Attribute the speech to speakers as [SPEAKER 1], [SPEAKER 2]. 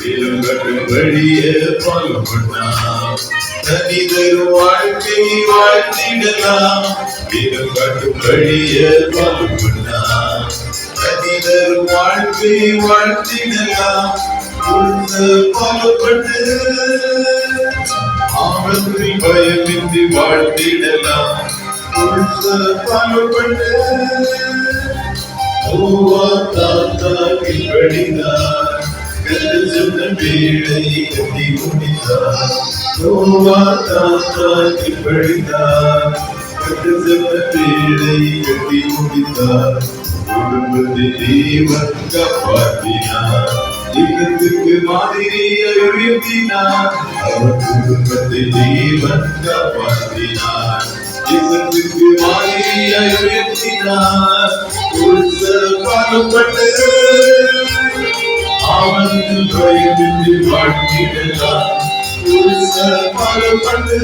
[SPEAKER 1] இருங்கட்டும் வழிய பால்பண்ணாம் தனிதரு வாழ்க்கையை வாழ்த்திடலாம் இருங்கட்டும் வழிய பால்பண்ணாம் தனிதரு வாழ்க்கையை வாழ்த்திடலாம் பால்பட்டு ஆபத்தில் பயமின்றி வாழ்த்திடலாம் பால்பட்டு படினார் சொன்ன வேளை கட்டி முடித்தார் படினார் சொன்ன வேளை கட்டி முடித்தார் குடும்பத்தை தேவன் காப்பாற்றினார் இயக்கத்துக்கு மாதிரியை உயர்த்தினார் அவர் குடும்பத்தை தேவன் காப்பாற்றினார் இயக்கத்துக்கு மாதிரியை உயர்த்தினார் பாடுபட்டு ஆவணத்தில் பயமின்றி வாழ்த்திடலாம் பாடுபட்டு